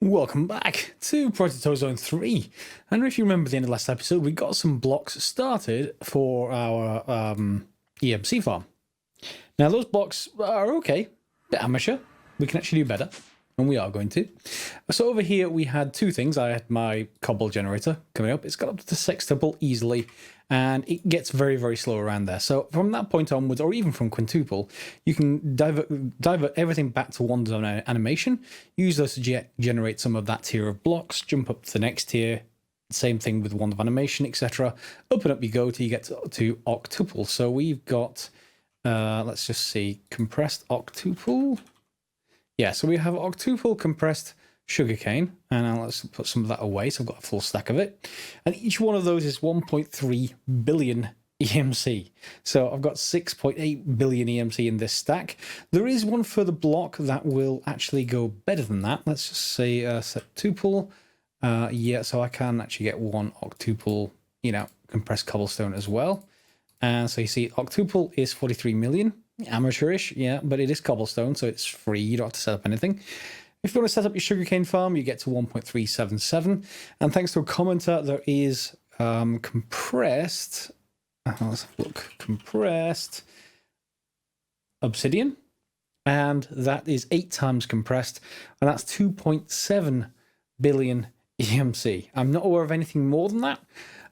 Welcome back to Project Ozone 3. I don't know if you remember the end of last episode, we got some blocks started for our EMC farm. Now those blocks are okay, bit amateur. We can actually do better, and we are going to. So over here we had two things. I had my cobble generator coming up. It's got up to the sextuple easily, and it gets very, very slow around there. So from that point onwards, or even from quintuple, you can divert everything back to one zone animation, use those to generate some of that tier of blocks, jump up to the next tier, same thing with wand of animation, etc. Up and up you go till you get to octuple. So we've got, let's just see, compressed octuple. Yeah, so we have octuple compressed sugarcane, and now let's put some of that away. So I've got a full stack of it, and each one of those is 1.3 billion EMC. So I've got 6.8 billion EMC in this stack. There is one further block that will actually go better than that. Let's just say septuple. Yeah, so I can actually get one octuple, compressed cobblestone as well. And so you see, octuple is 43 million. Amateurish, yeah, but it is cobblestone, so it's free. You don't have to set up anything. If you want to set up your sugarcane farm, you get to 1.377. And thanks to a commenter, there is compressed. Let's have a look. Compressed obsidian, and that is 8 times compressed, and that's 2.7 billion EMC. I'm not aware of anything more than that.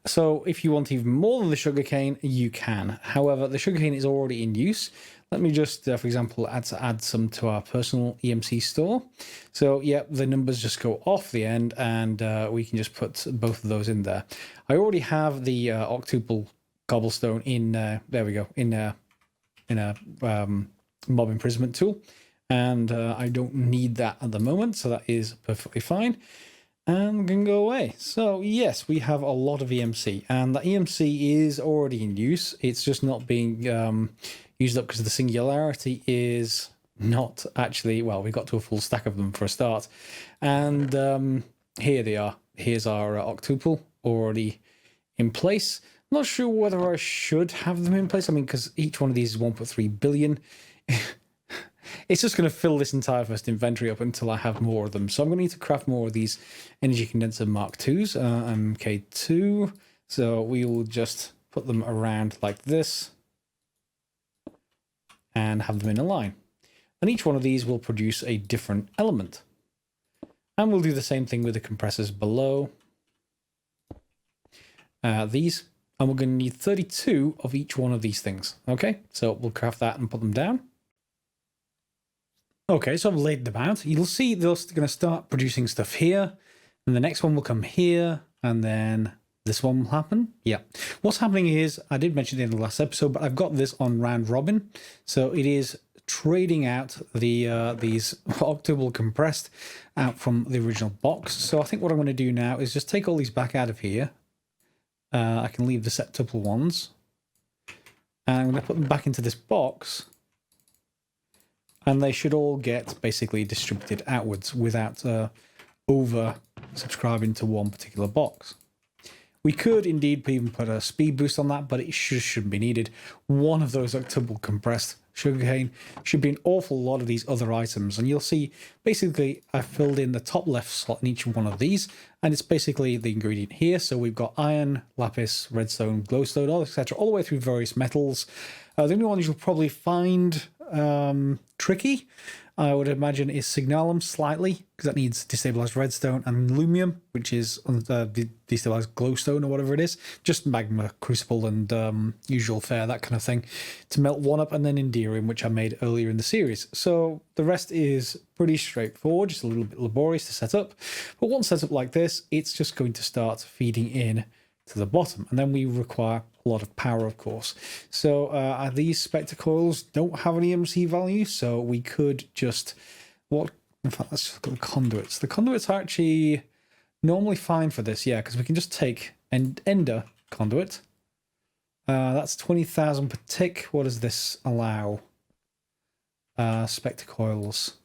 So if you want even more than the sugarcane, you can. However, the sugarcane is already in use. Let me just, for example, add some to our personal EMC store. So yeah, the numbers just go off the end, and we can just put both of those in there. I already have the octuple cobblestone in, there we go, in a mob imprisonment tool. And I don't need that at the moment, so that is perfectly fine. And can go away. So yes, we have a lot of EMC, and the EMC is already in use. It's just not being used up because the singularity is not actually, well, we got to a full stack of them for a start. And here they are. Here's our octuple already in place. Not sure whether I should have them in place. I mean, because each one of these is 1.3 billion. It's just going to fill this entire first inventory up until I have more of them. So I'm going to need to craft more of these energy condenser Mark IIs, MK2. So we will just put them around like this and have them in a line. And each one of these will produce a different element. And we'll do the same thing with the compressors below. These, and we're going to need 32 of each one of these things. Okay, so we'll craft that and put them down. Okay, so I've laid them out. You'll see they're going to start producing stuff here, and the next one will come here, and then this one will happen. Yeah. What's happening is, I did mention it in the last episode, but I've got this on round robin. So it is trading out the these octuple compressed out from the original box. So I think what I'm going to do now is just take all these back out of here. I can leave the septuple ones. And I'm going to put them back into this box. And they should all get basically distributed outwards without over subscribing to one particular box. We could indeed even put a speed boost on that, but it shouldn't be needed. One of those octuple compressed sugarcane should be an awful lot of these other items. And you'll see, basically, I filled in the top left slot in each one of these, and it's basically the ingredient here. So we've got iron, lapis, redstone, glowstone, all etc., all the way through various metals. The only ones you'll probably find tricky, I would imagine, is signalum slightly, because that needs destabilized redstone, and lumium, which is destabilized glowstone or whatever it is, just magma, crucible, and usual fare, that kind of thing, to melt one up, and then inderium, which I made earlier in the series. So the rest is pretty straightforward, just a little bit laborious to set up. But once set up like this, it's just going to start feeding in to the bottom, and then we require a lot of power, of course. So these spectacles don't have an EMC value, so we could just in fact, let's just look at the conduits. The conduits are actually normally fine for this, yeah, because we can just take an ender conduit. That's 20,000 per tick. What does this allow? Spectacles.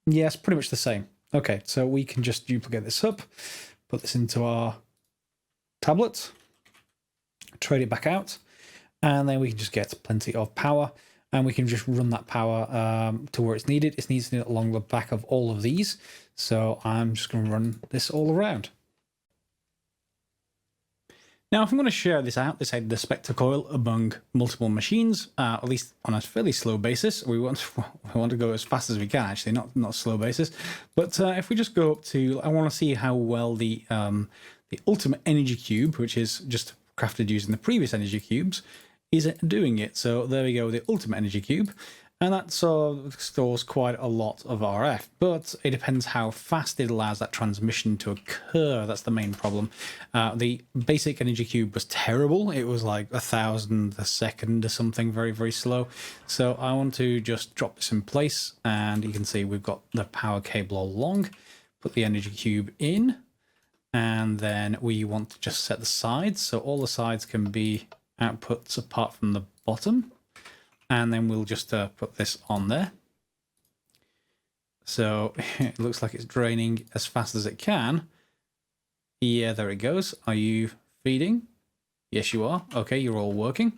Yes, pretty much the same. Okay, so we can just duplicate this up, put this into our tablet, trade it back out, and then we can just get plenty of power. and we can just run that power to where it's needed. It needs to along the back of all of these. So I'm just going to run this all around. Now, if I'm going to share this out, the Spectre coil among multiple machines, at least on a fairly slow basis, we want to go as fast as we can, actually, not slow basis. But if we just go up to, I want to see how well the ultimate energy cube, which is just crafted using the previous energy cubes, is doing it. So there we go, the ultimate energy cube. And that stores quite a lot of RF, but it depends how fast it allows that transmission to occur. That's the main problem. The basic energy cube was terrible. It was like 1,000 a second or something, very, very slow. So I want to just drop this in place, and you can see we've got the power cable all along. Put the energy cube in, and then we want to just set the sides. So all the sides can be outputs apart from the bottom. And then we'll just put this on there. So it looks like it's draining as fast as it can. Yeah, there it goes. Are you feeding? Yes, you are. Okay, you're all working.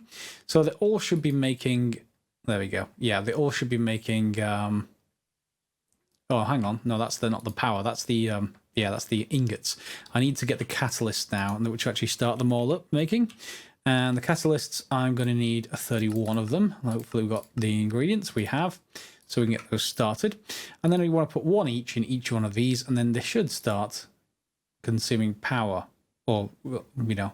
So they all should be making... There we go. Yeah, they all should be making... Oh, hang on. No, that's not the power. That's the... Yeah, that's the ingots. I need to get the catalysts now, which actually start them all up making. And the catalysts, I'm going to need 31 of them. Hopefully we've got the ingredients we have, so we can get those started. And then we want to put one each in each one of these, and then they should start consuming power. Or, you know,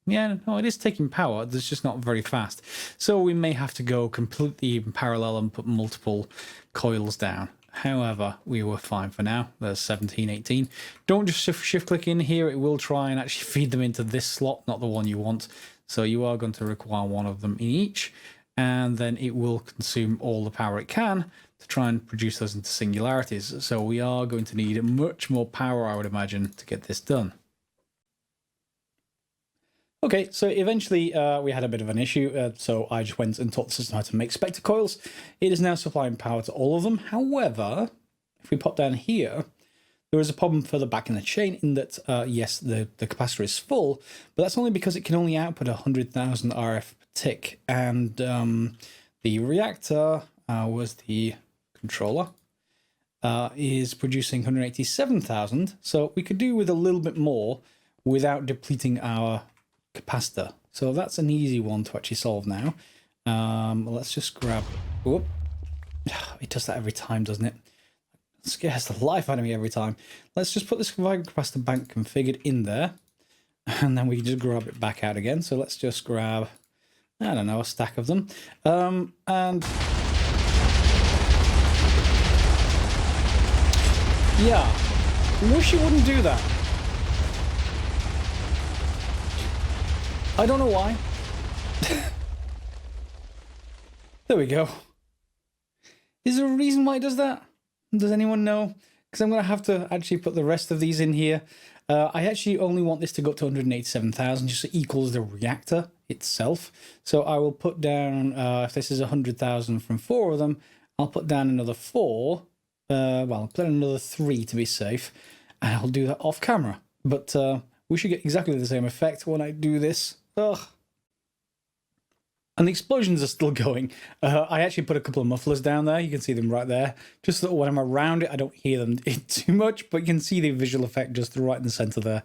yeah, no, it is taking power. It's just not very fast. So we may have to go completely in parallel and put multiple coils down. However, we were fine for now. There's 17, 18. Don't just shift click in here. It will try and actually feed them into this slot, not the one you want. So you are going to require one of them in each, and then it will consume all the power it can to try and produce those into singularities. So we are going to need much more power, I would imagine, to get this done. Okay, so eventually we had a bit of an issue, so I just went and taught the system how to make Spectre coils. It is now supplying power to all of them. However, if we pop down here, there is a problem further back in the chain in that, yes, the capacitor is full, but that's only because it can only output 100,000 RF per tick, and the reactor was the controller, is producing 187,000, so we could do with a little bit more without depleting our capacitor. So that's an easy one to actually solve now. Let's just grab... Whoop. It does that every time, doesn't it? It scares the life out of me every time. Let's just put this capacitor bank configured in there, and then we can just grab it back out again. So let's just grab, I don't know, a stack of them. And yeah, wish you wouldn't do that. I don't know why. There we go. Is there a reason why it does that? Does anyone know? Because I'm going to have to actually put the rest of these in here. I actually only want this to go up to 187,000, just so it equals the reactor itself. So I will put down, if this is 100,000 from 4 of them, I'll put down another 4. Well, I'll put another 3 to be safe, and I'll do that off camera. But we should get exactly the same effect when I do this. Ugh. And the explosions are still going. I actually put a couple of mufflers down there. You can see them right there. Just so that when I'm around it, I don't hear them too much, but you can see the visual effect just right in the center there.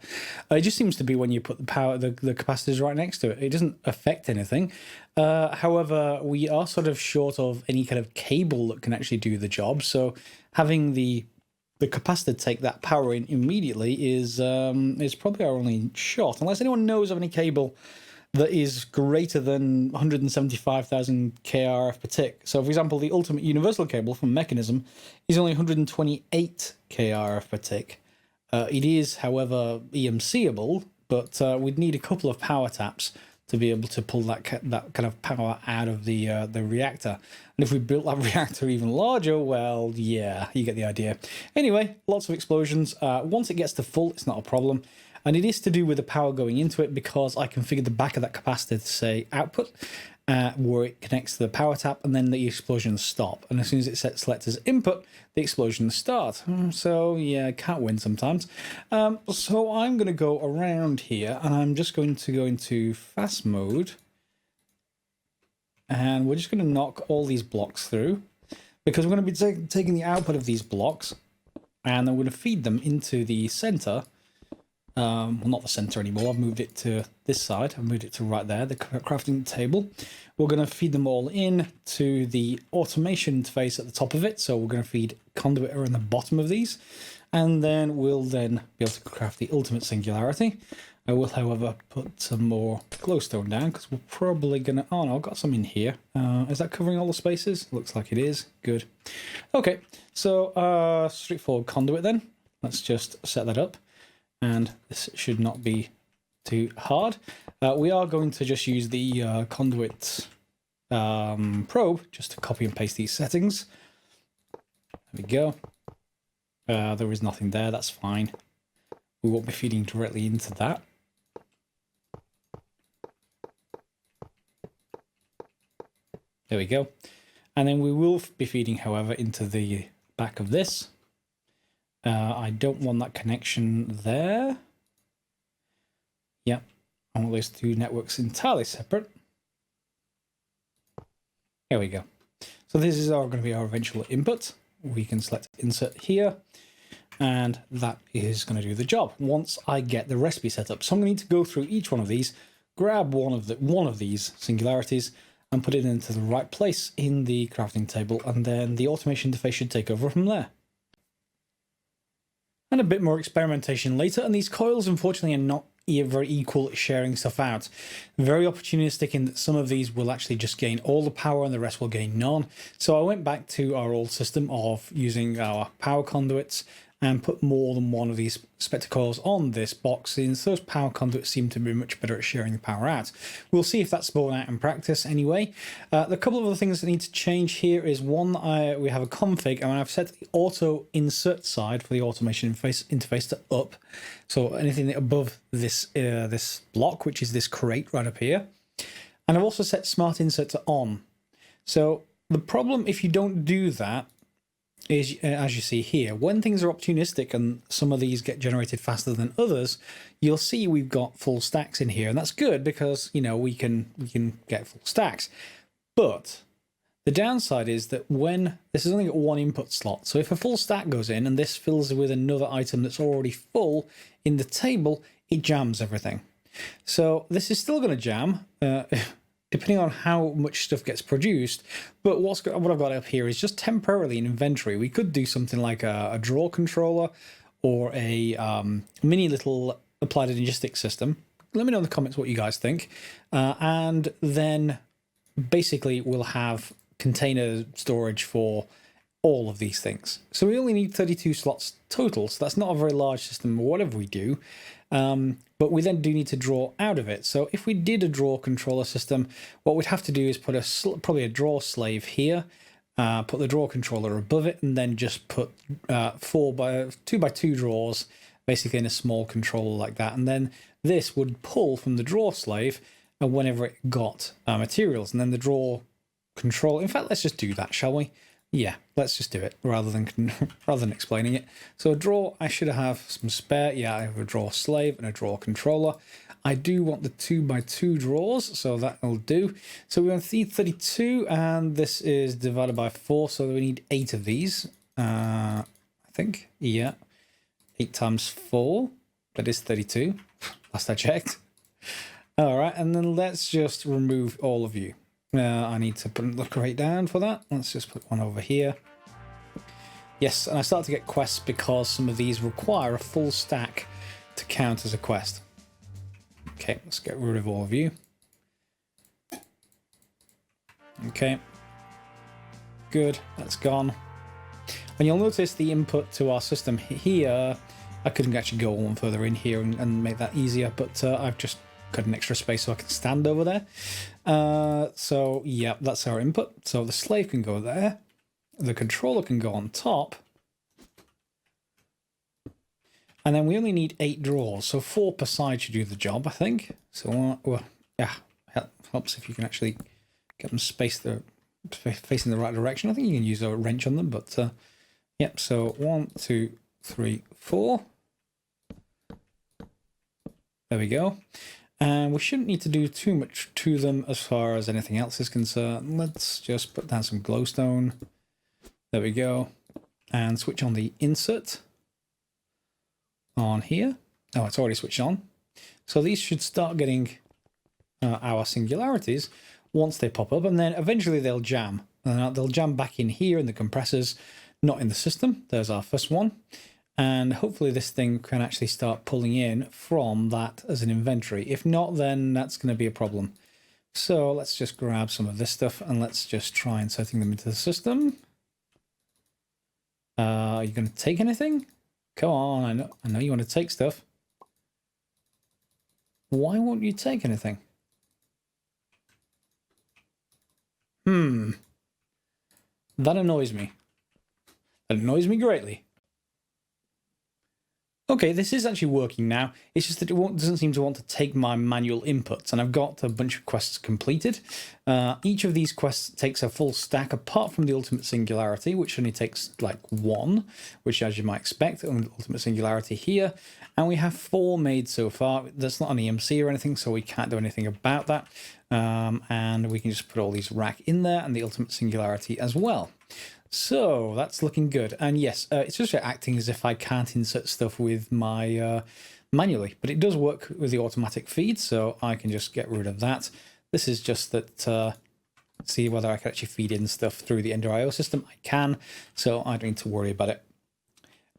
It just seems to be when you put the power, the capacitors right next to it. It doesn't affect anything. However, we are sort of short of any kind of cable that can actually do the job. So having the capacitor take that power in immediately is probably our only shot, unless anyone knows of any cable that is greater than 175,000 KRF per tick. So, for example, the ultimate universal cable from Mechanism is only 128 KRF per tick. It is, however, EMCable, but we'd need a couple of power taps to be able to pull that kind of power out of the reactor. And if we built that reactor even larger, well, yeah, you get the idea. Anyway, lots of explosions. Once it gets to full, it's not a problem. And it is to do with the power going into it, because I configured the back of that capacitor to say output, where it connects to the power tap, and then the explosions stop. And as soon as it selects as input, the explosions start. So yeah, can't win sometimes. So I'm going to go around here, and I'm just going to go into fast mode. and we're just going to knock all these blocks through, because we're going to be taking the output of these blocks, and then we're going to feed them into the center. Well, not the center anymore. I've moved it to this side. I've moved it to right there, the crafting table. We're going to feed them all in to the automation interface at the top of it. So we're going to feed Conduit around the bottom of these, and then we'll then be able to craft the ultimate singularity. I will, however, put some more glowstone down, because we're probably going to... Oh, no, I've got some in here. Is that covering all the spaces? Looks like it is. Good. Okay, so straightforward conduit then. Let's just set that up. And this should not be too hard. We are going to just use the conduit probe just to copy and paste these settings. There we go. There is nothing there, that's fine. We won't be feeding directly into that. There we go. And then we will be feeding, however, into the back of this. I don't want that connection there. Yep, I want those two networks entirely separate. There we go. So this is going to be our eventual input. We can select insert here, and that is going to do the job once I get the recipe set up. So I'm going to need to go through each one of these, grab one of these singularities, and put it into the right place in the crafting table, and then the automation interface should take over from there. And a bit more experimentation later, and these coils unfortunately are not very equal at sharing stuff out. Very opportunistic in that some of these will actually just gain all the power and the rest will gain none. So I went back to our old system of using our power conduits and put more than one of these spectacles on this box, since those power conduits seem to be much better at sharing the power out. We'll see if that's borne out in practice anyway. The couple of other things that need to change here is one, we have a config, and I've set the auto insert side for the automation interface to up. So anything above this this block, which is this crate right up here. And I've also set smart insert to on. So the problem if you don't do that is, as you see here, when things are opportunistic and some of these get generated faster than others, you'll see we've got full stacks in here, and that's good because, you know, we can get full stacks. But the downside is that when this has only got one input slot, so if a full stack goes in and this fills with another item that's already full in the table, it jams everything. So this is still going to jam, depending on how much stuff gets produced. But what I've got up here is just temporarily an inventory. We could do something like a draw controller or a mini little applied logistics system. Let me know in the comments what you guys think. And then basically we'll have container storage for all of these things. So we only need 32 slots total, so that's not a very large system, whatever we do. But we then do need to draw out of it. So if we did a draw controller system, what we'd have to do is put probably a draw slave here, put the draw controller above it, and then just put 2 by 2 drawers basically in a small controller like that. And then this would pull from the draw slave whenever it got materials, and then the draw control. In fact, let's just do that, shall we? Yeah, let's just do it rather than explaining it. So a draw, I should have some spare. Yeah, I have a draw slave and a draw controller. I do want the 2 by 2 drawers, so that'll do. So we want 32, and this is divided by 4, so we need 8 of these. I think, yeah, 8 times 4. That is 32. Last I checked. All right, and then let's just remove all of you. I need to put the crate down for that. Let's just put one over here. Yes, and I started to get quests because some of these require a full stack to count as a quest. Okay, let's get rid of all of you. Okay. Good, that's gone. And you'll notice the input to our system here, I couldn't actually go one further in here and make that easier, but I've just got an extra space so I can stand over there. So yeah, that's our input. So the slave can go there. The controller can go on top. And then we only need 8 drawers, so 4 per side should do the job, I think. So yeah, helps if you can actually get them spaced facing the right direction. I think you can use a wrench on them, but yep. So 1, 2, 3, 4. There we go. And we shouldn't need to do too much to them as far as anything else is concerned. Let's just put down some glowstone. There we go. And switch on the insert on here. Oh, it's already switched on. So these should start getting our singularities once they pop up, and then eventually they'll jam. They'll jam back in here in the compressors, not in the system. There's our first one. And hopefully this thing can actually start pulling in from that as an inventory. If not, then that's going to be a problem. So let's just grab some of this stuff and let's just try inserting them into the system. Are you going to take anything? Come on, I know you want to take stuff. Why won't you take anything? That annoys me. That annoys me greatly. Okay, this is actually working now. It's just that it doesn't seem to want to take my manual inputs, and I've got a bunch of quests completed. Each of these quests takes a full stack, apart from the Ultimate Singularity, which only takes like one, which, as you might expect, Ultimate Singularity here. And we have 4 made so far. That's not an EMC or anything, so we can't do anything about that. And we can just put all these rack in there, and the Ultimate Singularity as well. So that's looking good. And yes, it's just acting as if I can't insert stuff with my manually, but it does work with the automatic feed, so I can just get rid of that. This is just that, see whether I can actually feed in stuff through the Ender.io system. I can, so I don't need to worry about it.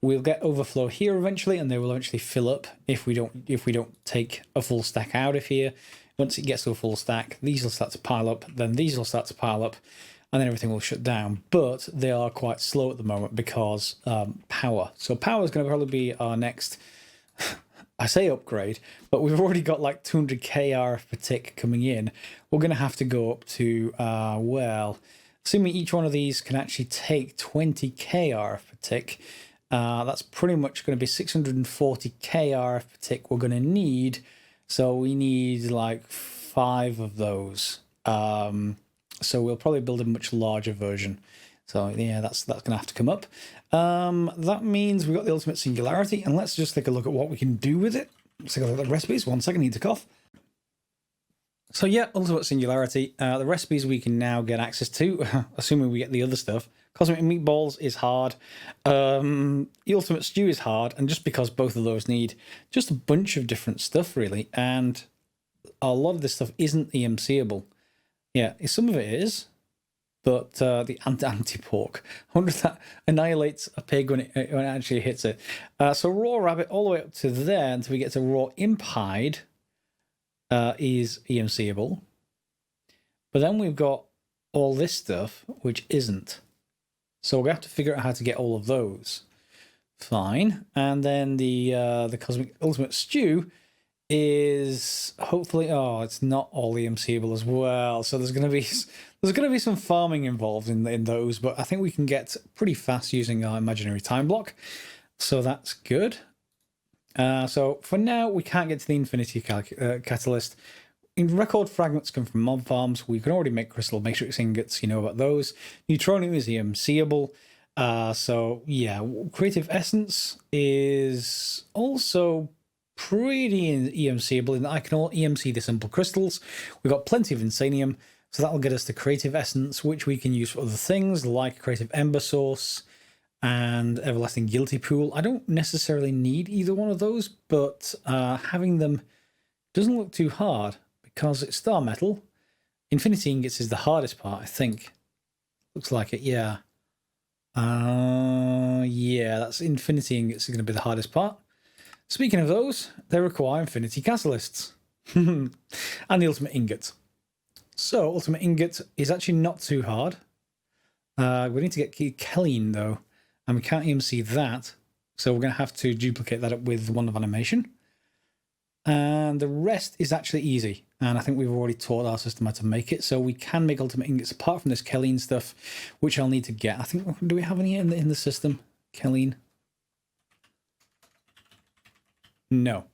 We'll get overflow here eventually, and they will eventually fill up if we don't take a full stack out of here. Once it gets to a full stack, these will start to pile up, then these will start to pile up, and then everything will shut down. But they are quite slow at the moment because power. So power is going to probably be our next, I say upgrade, but we've already got like 200k RF per tick coming in. We're going to have to go up to, well, assuming each one of these can actually take 20k RF per tick, that's pretty much going to be 640k RF per tick we're going to need. So we need like 5 of those. So we'll probably build a much larger version. So yeah, that's going to have to come up. That means we've got the Ultimate Singularity, and let's just take a look at what we can do with it. Let's take a look at the recipes. 1 second, I need to cough. So yeah, Ultimate Singularity. The recipes we can now get access to, assuming we get the other stuff. Cosmic Meatballs is hard. The Ultimate Stew is hard, and just because both of those need just a bunch of different stuff, really, and a lot of this stuff isn't EMCable. Yeah, some of it is, but the anti-pork. I wonder if that annihilates a pig when it actually hits it. So raw rabbit all the way up to there until we get to raw imp hide is EMCable. But then we've got all this stuff, which isn't. So we have to figure out how to get all of those. Fine. And then the Cosmic Ultimate Stew is hopefully, oh, it's not all EMCable as well. So there's going to be some farming involved in those, but I think we can get pretty fast using our imaginary time block. So that's good. So for now, we can't get to the Infinity Catalyst. Record fragments come from mob farms. We can already make crystal matrix ingots, you know about those. Neutronium is EMCable. So yeah, Creative Essence is also pretty EMCable in that I can all EMC the simple crystals. We've got plenty of Insanium, so that'll get us the Creative Essence, which we can use for other things like Creative Ember Source and Everlasting Guilty Pool. I don't necessarily need either one of those, but having them doesn't look too hard because it's star metal. Infinity Ingots is the hardest part, I think. Looks like it, yeah. Yeah, that's Infinity Ingots is going to be the hardest part. Speaking of those, they require Infinity Catalysts. And the Ultimate Ingot. So, Ultimate Ingot is actually not too hard. We need to get Kelline, though. And we can't even see that. So we're going to have to duplicate that up with one of animation. And the rest is actually easy. And I think we've already taught our system how to make it. So we can make Ultimate Ingots apart from this Kelline stuff, which I'll need to get. I think, do we have any in the system? Kelline? No,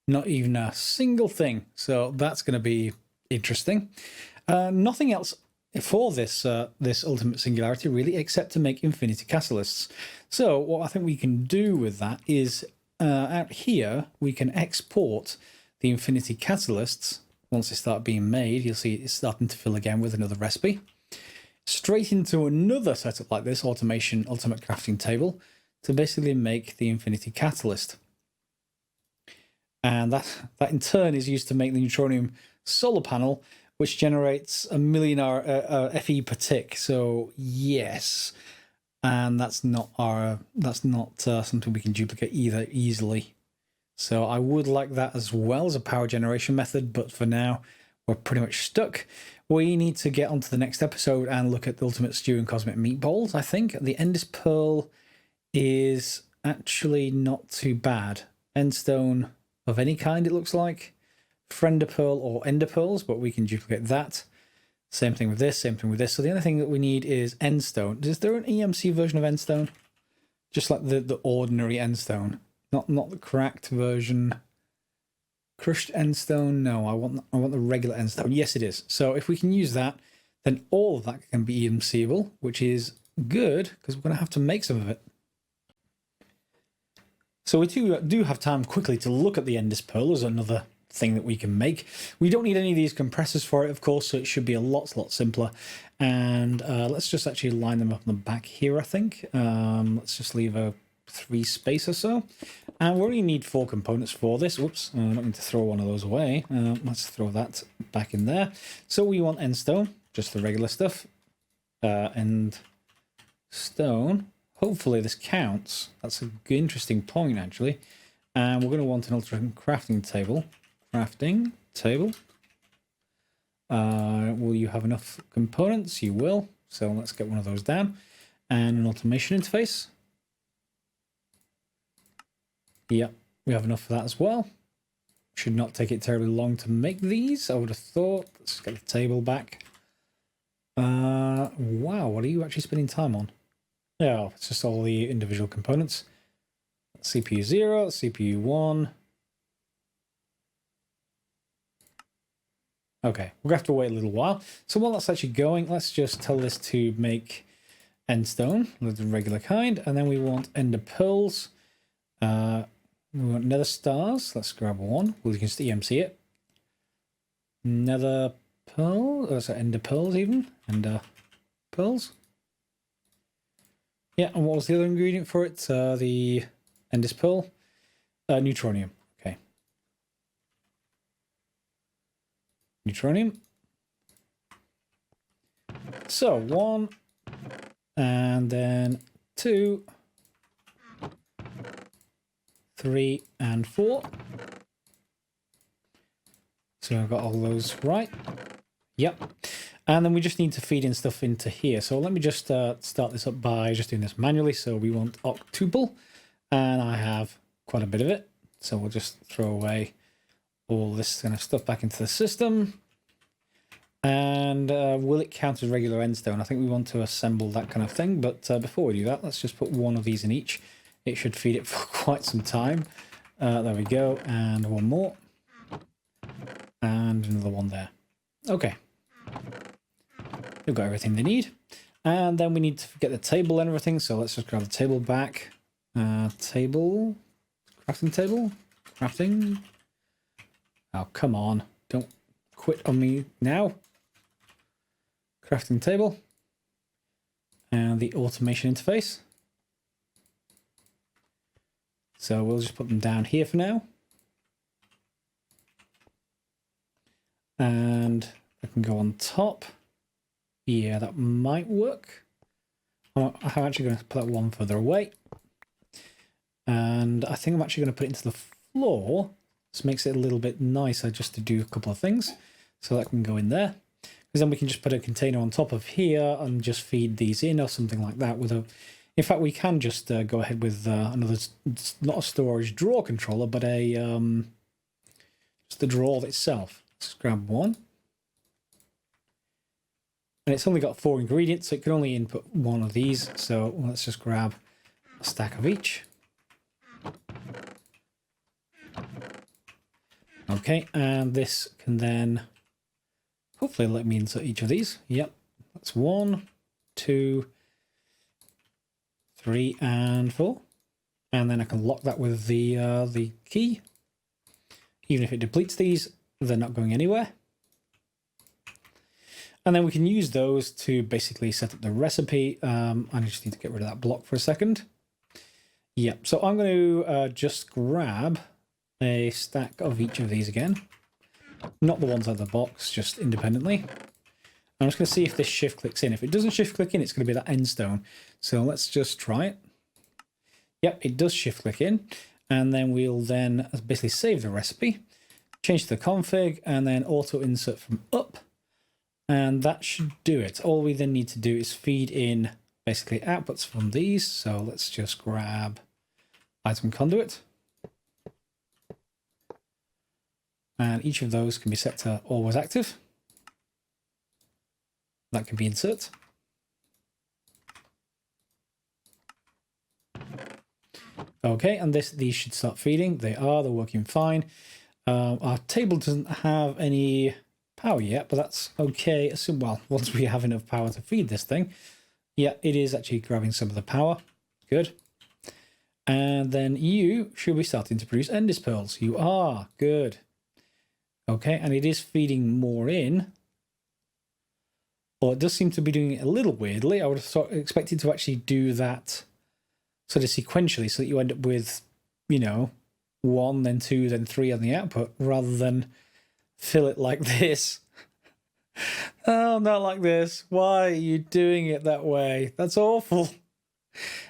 not even a single thing. So that's going to be interesting. Nothing else for this this Ultimate Singularity really, except to make Infinity Catalysts. So what I think we can do with that is out here we can export the Infinity Catalysts, once they start being made, you'll see it's starting to fill again with another recipe. Straight into another setup like this, Automation Ultimate Crafting Table, to basically make the Infinity Catalyst. And that in turn is used to make the Neutronium solar panel, which generates 1 million FE per tick. So yes, and that's not something we can duplicate either easily. So I would like that as well as a power generation method, but for now we're pretty much stuck. We need to get on to the next episode and look at the Ultimate Stew and Cosmic Meatballs. I think the Endest Pearl is actually not too bad. Endstone of any kind, it looks like. Friender Pearl or Ender Pearls, but we can duplicate that. Same thing with this, same thing with this. So the only thing that we need is Endstone. Is there an EMC version of Endstone? Just like the ordinary Endstone. Not the cracked version. Crushed Endstone? No, I want the regular Endstone. Yes, it is. So if we can use that, then all of that can be EMCable, which is good because we're going to have to make some of it. So we do have time quickly to look at the Endest Pearl as another thing that we can make. We don't need any of these compressors for it, of course, so it should be a lot simpler. And let's just actually line them up on the back here, I think. Let's just leave a 3 space or so. And we only need 4 components for this. Whoops, I don't need to throw one of those away. Let's throw that back in there. So we want Endstone, just the regular stuff. Endstone. Hopefully this counts. That's a good, interesting point, actually. And we're going to want an ultra crafting table. Crafting table. Will you have enough components? You will. So let's get one of those down. And an automation interface. Yep, we have enough for that as well. Should not take it terribly long to make these, I would have thought. Let's get the table back. Wow, what are you actually spending time on? Oh, it's just all the individual components. CPU 0, CPU 1. Okay, we're going to have to wait a little while. So while that's actually going, let's just tell this to make Endstone, the regular kind, and then we want Ender Pearls. We want Nether Stars. Let's grab one. We can just EMC it. Nether Pearl. Oh, so Ender Pearls even. Ender Pearls. Yeah, and what was the other ingredient for it? The Endest Pearl. Neutronium. Okay. Neutronium. So 1. And then 2. 3 and 4. So I've got all those right. Yep. And then we just need to feed in stuff into here. So let me just start this up by just doing this manually. So we want octuple, and I have quite a bit of it. So we'll just throw away all this kind of stuff back into the system. And will it count as regular endstone? I think we want to assemble that kind of thing. But before we do that, let's just put one of these in each. It should feed it for quite some time. There we go. And one more. And another one there. Okay. We've got everything they need. And then we need to get the table and everything. So let's just grab the table back. Table. Crafting table. Crafting. Oh, come on. Don't quit on me now. Crafting table. And the automation interface. So we'll just put them down here for now. And I can go on top. Yeah, that might work. I'm actually going to put that one further away. And I think I'm actually going to put it into the floor. This makes it a little bit nicer just to do a couple of things. So that can go in there. Because then we can just put a container on top of here and just feed these in or something like that. With a, in fact, we can just go ahead with another, not a storage drawer controller, but a just the drawer itself. Let's grab one. And it's only got 4 ingredients, so it can only input one of these. So let's just grab a stack of each. Okay, and this can then hopefully let me insert each of these. Yep, that's 1, 2, 3, and 4. And then I can lock that with the key. even if it depletes these, they're not going anywhere. And then we can use those to basically set up the recipe. I just need to get rid of that block for a second. Yep, so I'm going to just grab a stack of each of these again. Not the ones out of the box, just independently. I'm just going to see if this shift clicks in. If it doesn't shift click in, it's going to be that end stone. So let's just try it. Yep, it does shift click in. And then we'll then basically save the recipe, change the config, and then auto insert from up. And that should do it. All we then need to do is feed in basically outputs from these. So let's just grab item conduit. And each of those can be set to always active. That can be insert. Okay, and these should start feeding. They're working fine. Our table doesn't have any power yet, but that's okay. So, well, once we have enough power to feed this thing, yeah, it is actually grabbing some of the power. Good. And then you should be starting to produce Endest Pearls. You are. Good. Okay, and it is feeding more in. Or it does seem to be doing it a little weirdly. I would have expected to actually do that sort of sequentially so that you end up with, you know, 1, then 2, then 3 on the output, rather than fill it like this. Oh, not like this. Why are you doing it that way? That's awful.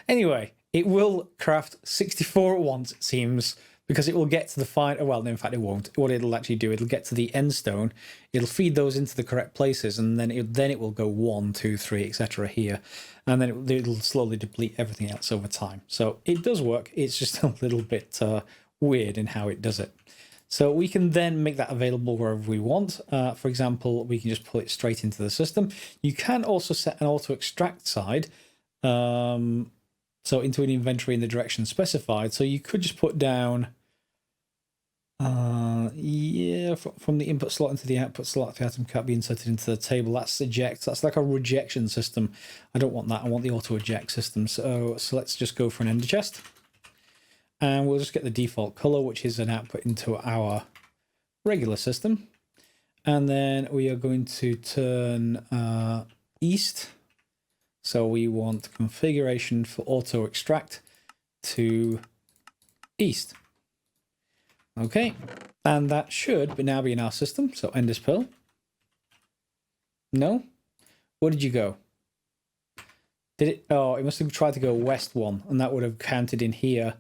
Anyway, it will craft 64 at once, it seems, because it will get to the final... Well, no, in fact, it won't. What it'll actually do, it'll get to the end stone, it'll feed those into the correct places, and then it will go 1, 2, 3, etc. here, and then it'll slowly deplete everything else over time. So it does work. It's just a little bit weird in how it does it. So we can then make that available wherever we want. For example, we can just pull it straight into the system. You can also set an auto-extract side, so into an inventory in the direction specified. So you could just put down, yeah, from the input slot into the output slot, the item can't be inserted into the table. That's eject. That's like a rejection system. I don't want that. I want the auto eject system. So let's just go for an ender chest. And we'll just get the default color, which is an output into our regular system. And then we are going to turn east. So we want configuration for auto extract to east. Okay, and that should now be in our system. So Endest Pearl. No? Where did you go? Did it? Oh, it must have tried to go west 1, and that would have counted in here.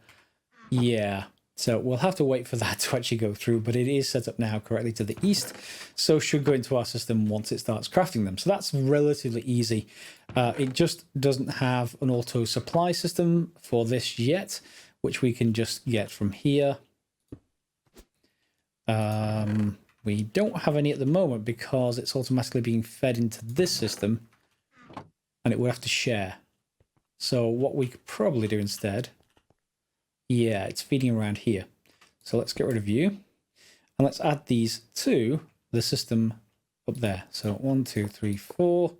Yeah, so we'll have to wait for that to actually go through, but it is set up now correctly to the east, so should go into our system once it starts crafting them. So that's relatively easy. It just doesn't have an auto supply system for this yet, which we can just get from here. We don't have any at the moment because it's automatically being fed into this system, and it would have to share. So what we could probably do instead... Yeah, it's feeding around here. So let's get rid of you. And let's add these to the system up there. So 1, 2, 3, 4.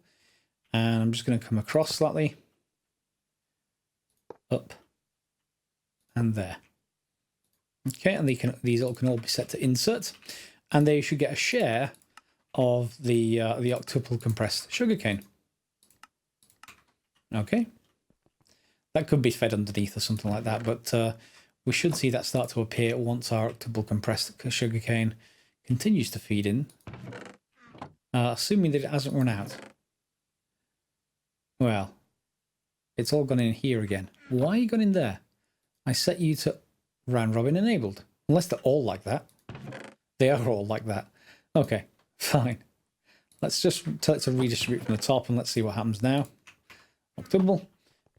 And I'm just going to come across slightly. Up. And there. Okay, and these all can all be set to insert. And they should get a share of the octuple compressed sugarcane. Okay. That could be fed underneath or something like that, but we should see that start to appear once our octuple compressed sugarcane continues to feed in, assuming that it hasn't run out. Well, it's all gone in here again. Why are you gone in there? I set you to round robin enabled, unless they're all like that. They are all like that. Okay, fine. Let's just tell it to redistribute from the top, and let's see what happens now. Octuple.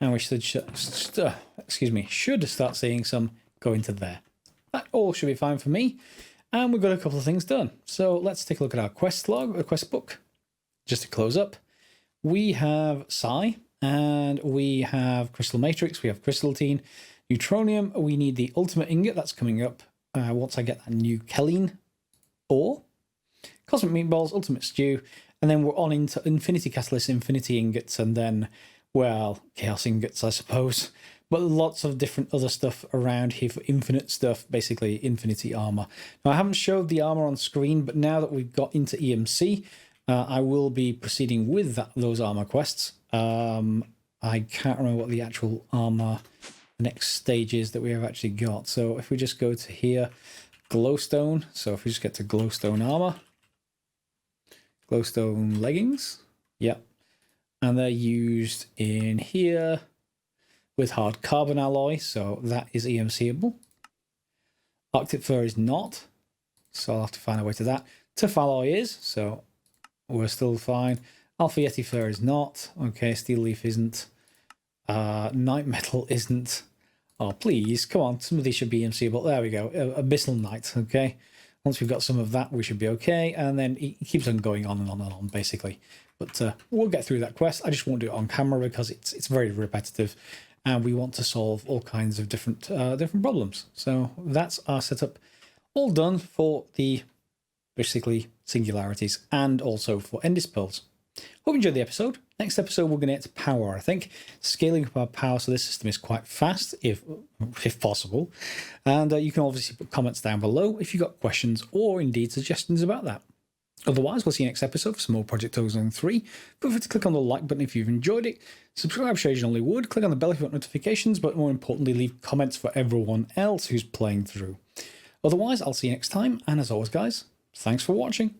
And we should start seeing some go into there. That all should be fine for me. And we've got a couple of things done. So let's take a look at our quest log, or quest book. Just to close up, we have Psi, and we have Crystal Matrix, we have Crystalline, Neutronium. We need the Ultimate Ingot, that's coming up once I get that new Kelline ore. Cosmic Meatballs, Ultimate Stew, and then we're on into Infinity Catalyst, Infinity Ingots, and then... well, Chaos Ingots, I suppose. but lots of different other stuff around here for infinite stuff, basically infinity armor. Now, I haven't showed the armor on screen, but now that we've got into EMC, I will be proceeding with those armor quests. I can't remember what the actual armor next stage is that we have actually got. So if we just go to here, Glowstone. So if we just get to Glowstone armor, Glowstone Leggings. Yep. And they're used in here with hard carbon alloy. So that is EMCable. Arctic fur is not. So I'll have to find a way to that. Tough alloy is. So we're still fine. Alpha Yeti fur is not. Okay, steel leaf isn't. Night metal isn't. Oh, please, come on. Some of these should be EMCable. There we go. Abyssal Night, okay. Once we've got some of that, we should be okay. And then it keeps on going on and on and on, basically. But we'll get through that quest. I just won't do it on camera because it's very repetitive. And we want to solve all kinds of different problems. So that's our setup all done for the, basically, Singularities and also for Endest Pearls. Hope you enjoyed the episode. Next episode, we're going to get to power, I think. Scaling up our power so this system is quite fast, if possible. And you can obviously put comments down below if you've got questions or indeed suggestions about that. Otherwise, we'll see you next episode for some more Project Ozone 3. Feel free to click on the like button if you've enjoyed it. Subscribe, share as you normally would. Click on the bell if you want notifications, but more importantly, leave comments for everyone else who's playing through. Otherwise, I'll see you next time. And as always, guys, thanks for watching.